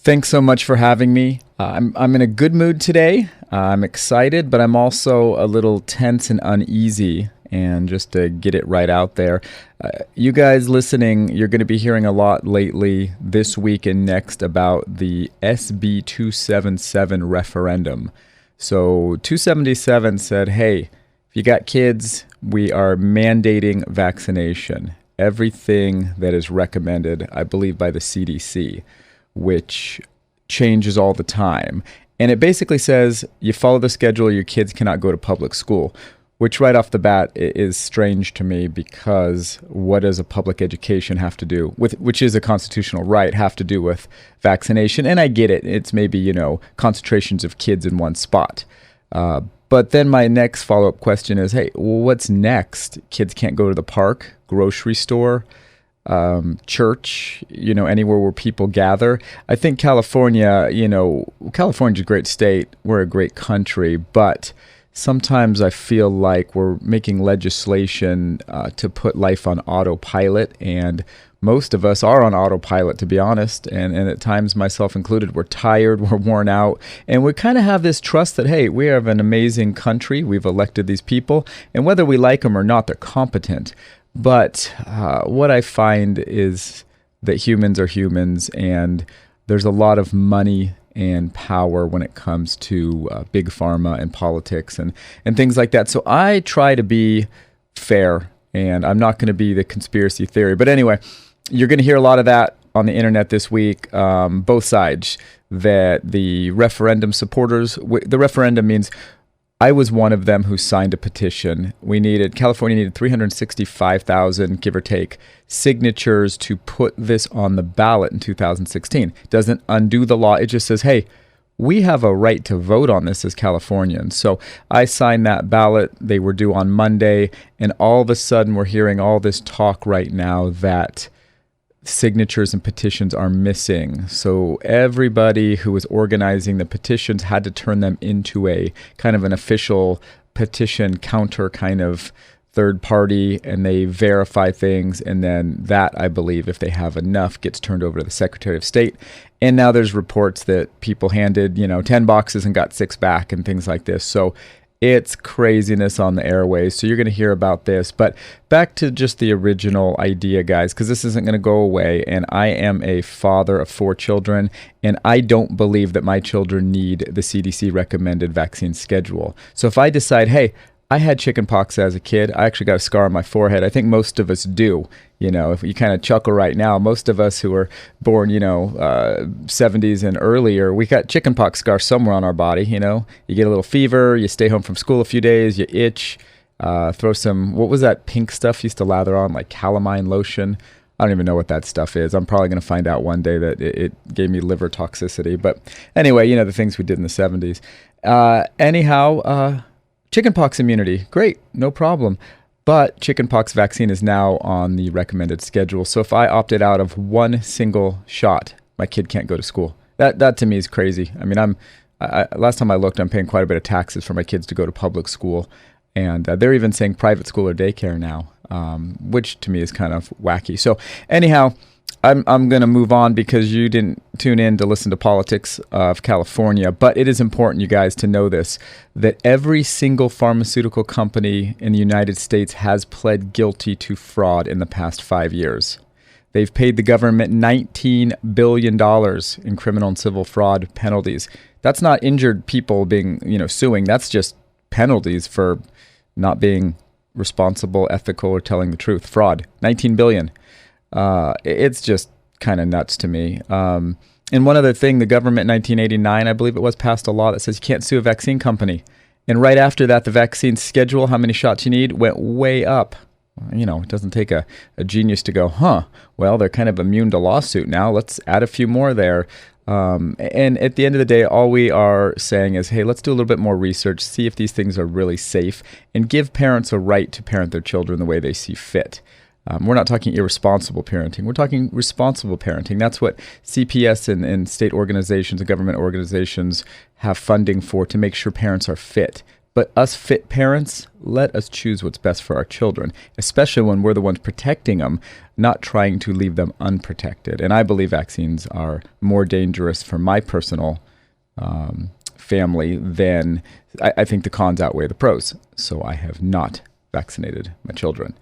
Thanks so much for having me. I'm in a good mood today. I'm excited, but I'm also a little tense and uneasy. And just to get it right out there, you guys listening, you're going to be hearing a lot lately this week and next about the SB 277 referendum. So 277 said, hey, if you got kids, we are mandating vaccination. Everything that is recommended, I believe, by the CDC, which changes all the time. And it basically says you follow the schedule, your kids cannot go to public school, which right off the bat is strange to me because what does a public education have to do with, which is a constitutional right, have to do with vaccination? And I get it. It's maybe, concentrations of kids in one spot. But then my next follow-up question is, hey, what's next? Kids can't go to the park, grocery store, church, anywhere where people gather. I think California, California's a great state. We're a great country, but sometimes I feel like we're making legislation to put life on autopilot, and most of us are on autopilot, to be honest, and at times, myself included, we're tired, we're worn out, and we kind of have this trust that, hey, we have an amazing country, we've elected these people, and whether we like them or not, they're competent. But what I find is that humans are humans, and there's a lot of money and power when it comes to big pharma and politics and things like that. So I try to be fair, and I'm not going to be the conspiracy theory. But anyway, you're going to hear a lot of that on the internet this week, both sides, that the referendum supporters, the referendum means I was one of them who signed a petition. California needed 365,000, give or take, signatures to put this on the ballot in 2016. Doesn't undo the law. It just says, hey, we have a right to vote on this as Californians. So I signed that ballot. They were due on Monday. And all of a sudden, we're hearing all this talk right now that signatures and petitions are missing. So everybody who was organizing the petitions had to turn them into a kind of an official petition counter kind of third party, and they verify things, and then that, I believe, if they have enough, gets turned over to the Secretary of State. And now there's reports that people handed 10 boxes and got 6 back and things like this. So it's craziness on the airways. So you're going to hear about this. But back to just the original idea, guys, because this isn't going to go away. And I am a father of 4 children, and I don't believe that my children need the CDC recommended vaccine schedule. So if I decide, hey, I had chickenpox as a kid. I actually got a scar on my forehead. I think most of us do. If you kind of chuckle right now, most of us who were born, 70s and earlier, we got chickenpox scars somewhere on our body. You get a little fever, you stay home from school a few days, you itch, throw some, what was that pink stuff you used to lather on, like calamine lotion? I don't even know what that stuff is. I'm probably going to find out one day that it gave me liver toxicity. But anyway, the things we did in the 70s. Chickenpox immunity, great, no problem. But chickenpox vaccine is now on the recommended schedule. So if I opted out of one single shot, my kid can't go to school. That to me is crazy. I mean, last time I looked, I'm paying quite a bit of taxes for my kids to go to public school. And they're even saying private school or daycare now, which to me is kind of wacky. So anyhow, I'm going to move on because you didn't tune in to listen to politics of California, but it is important, you guys, to know this, that every single pharmaceutical company in the United States has pled guilty to fraud in the past 5 years. They've paid the government $19 billion in criminal and civil fraud penalties. That's not injured people being, suing. That's just penalties for not being responsible, ethical, or telling the truth. Fraud, $19 billion. It's just kind of nuts to me. And one other thing, the government in 1989, I believe it was, passed a law that says you can't sue a vaccine company. And right after that, the vaccine schedule, how many shots you need, went way up. It doesn't take a genius to go, well, they're kind of immune to lawsuit now. Let's add a few more there. And at the end of the day, all we are saying is, hey, let's do a little bit more research, see if these things are really safe, and give parents a right to parent their children the way they see fit. We're not talking irresponsible parenting. We're talking responsible parenting. That's what CPS and state organizations and government organizations have funding for, to make sure parents are fit. But us fit parents, let us choose what's best for our children, especially when we're the ones protecting them, not trying to leave them unprotected. And I believe vaccines are more dangerous for my personal family than I think the cons outweigh the pros. So I have not vaccinated my children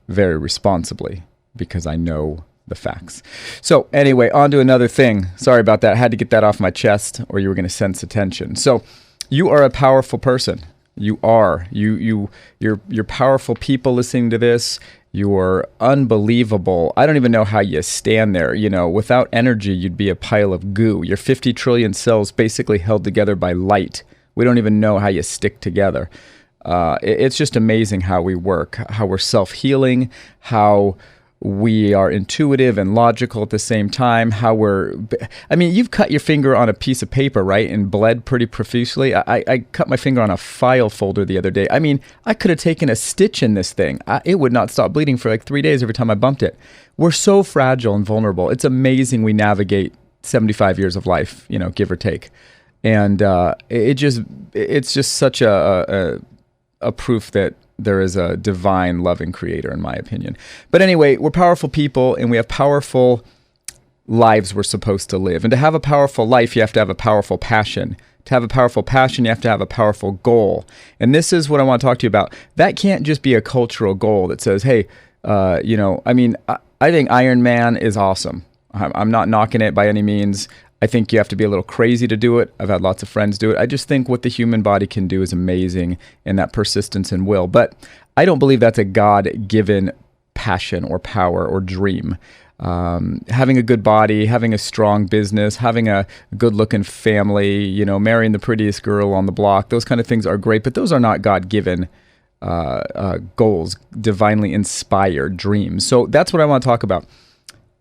very responsibly because I know the facts. So anyway, on to another thing. Sorry about that. I had to get that off my chest or you were going to sense attention. So you are a powerful person. You are. You're powerful people listening to this. You're unbelievable. I don't even know how you stand there. Without energy, you'd be a pile of goo. Your 50 trillion cells basically held together by light. We don't even know how you stick together. It's just amazing how we work, how we're self-healing, how we are intuitive and logical at the same time, you've cut your finger on a piece of paper, right, and bled pretty profusely. I cut my finger on a file folder the other day. I could have taken a stitch in this thing. It would not stop bleeding for like 3 days every time I bumped it. We're so fragile and vulnerable. It's amazing we navigate 75 years of life, give or take. And it's just such a proof that there is a divine, loving creator, in my opinion. But anyway, we're powerful people, and we have powerful lives we're supposed to live. And to have a powerful life, you have to have a powerful passion. To have a powerful passion, you have to have a powerful goal. And this is what I want to talk to you about. That can't just be a cultural goal that says, hey, I think Iron Man is awesome. I'm not knocking it by any means. I think you have to be a little crazy to do it. I've had lots of friends do it. I just think what the human body can do is amazing, and that persistence and will. But I don't believe that's a God-given passion or power or dream. Having a good body, having a strong business, having a good-looking family, marrying the prettiest girl on the block, those kind of things are great, but those are not God-given goals, divinely inspired dreams. So that's what I want to talk about.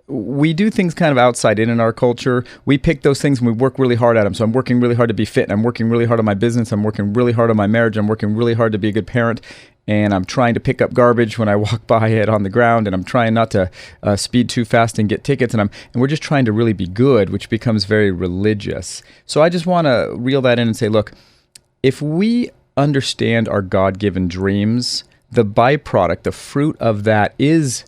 We do things kind of outside in our culture. We pick those things and we work really hard at them. So I'm working really hard to be fit, and I'm working really hard on my business. I'm working really hard on my marriage. I'm working really hard to be a good parent. And I'm trying to pick up garbage when I walk by it on the ground. And I'm trying not to speed too fast and get tickets. And we're just trying to really be good, which becomes very religious. So I just want to reel that in and say, look, if we understand our God-given dreams, the byproduct, the fruit of that is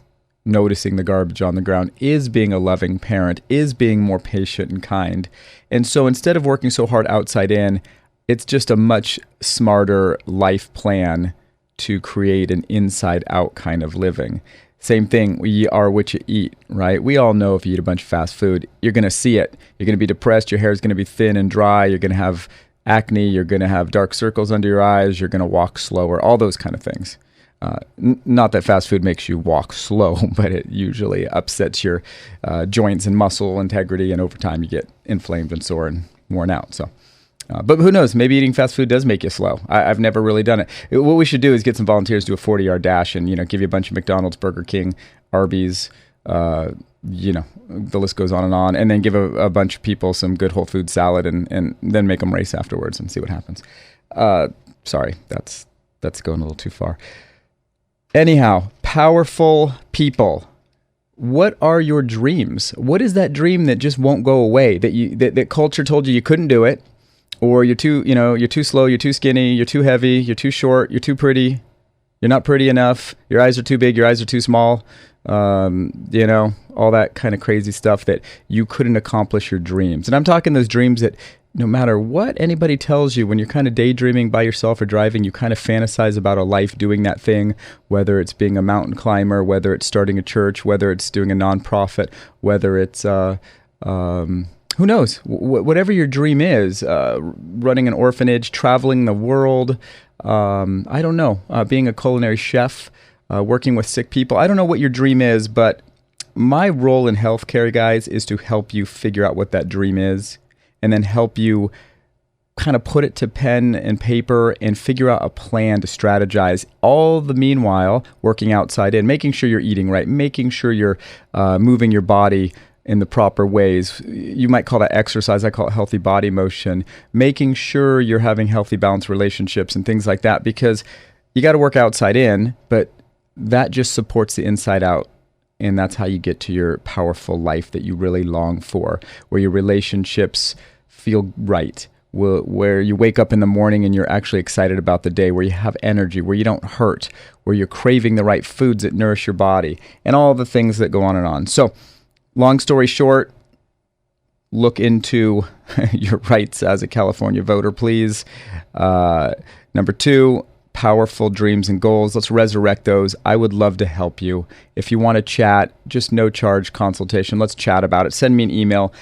noticing the garbage on the ground, is being a loving parent, is being more patient and kind. And so instead of working so hard outside in, it's just a much smarter life plan to create an inside out kind of living. Same thing, we are what you eat, right? We all know if you eat a bunch of fast food, you're going to see it. You're going to be depressed, your hair is going to be thin and dry, you're going to have acne, you're going to have dark circles under your eyes, you're going to walk slower, all those kind of things. Not that fast food makes you walk slow, but it usually upsets your joints and muscle integrity, and over time you get inflamed and sore and worn out. So, but who knows? Maybe eating fast food does make you slow. I've never really done it. What we should do is get some volunteers to do a 40-yard dash, and give you a bunch of McDonald's, Burger King, Arby's, the list goes on, and then give a bunch of people some good whole food salad, and then make them race afterwards and see what happens. Sorry, that's going a little too far. Anyhow, powerful people. What are your dreams? What is that dream that just won't go away? That culture told you couldn't do it, or you're too slow, you're too skinny, you're too heavy, you're too short, you're too pretty, you're not pretty enough, your eyes are too big, your eyes are too small. All that kind of crazy stuff that you couldn't accomplish your dreams. And I'm talking those dreams that no matter what anybody tells you, when you're kind of daydreaming by yourself or driving, you kind of fantasize about a life doing that thing, whether it's being a mountain climber, whether it's starting a church, whether it's doing a nonprofit, whether it's, who knows, whatever your dream is, running an orphanage, traveling the world, I don't know, being a culinary chef, working with sick people. I don't know what your dream is, but my role in healthcare, guys, is to help you figure out what that dream is, and then help you kind of put it to pen and paper and figure out a plan to strategize. All the meanwhile, working outside in, making sure you're eating right, making sure you're moving your body in the proper ways. You might call that exercise. I call it healthy body motion. Making sure you're having healthy, balanced relationships and things like that, because you got to work outside in, but that just supports the inside out. And that's how you get to your powerful life that you really long for, where your relationships feel right, where you wake up in the morning and you're actually excited about the day, where you have energy, where you don't hurt, where you're craving the right foods that nourish your body, and all the things that go on and on. So, long story short, look into your rights as a California voter, please. Number 2, powerful dreams and goals. Let's resurrect those. I would love to help you. If you want to chat, just no charge consultation. Let's chat about it. Send me an email.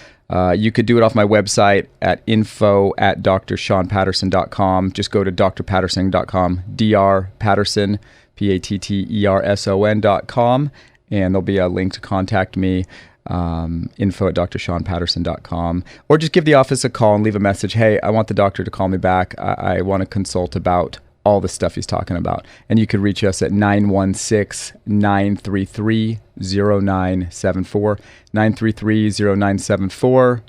You could do it off my website at info@drsseanpatterson.com. Just go to drpatterson.com, Dr. Patterson, Patterson.com, and there'll be a link to contact me, info@drsseanpatterson.com. Or just give the office a call and leave a message. Hey, I want the doctor to call me back. I want to consult about all the stuff he's talking about. And you could reach us at 916-933-0974, 933-0974.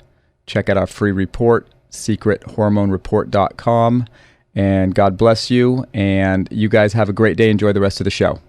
Check out our free report, secrethormonereport.com. And God bless you. And you guys have a great day. Enjoy the rest of the show.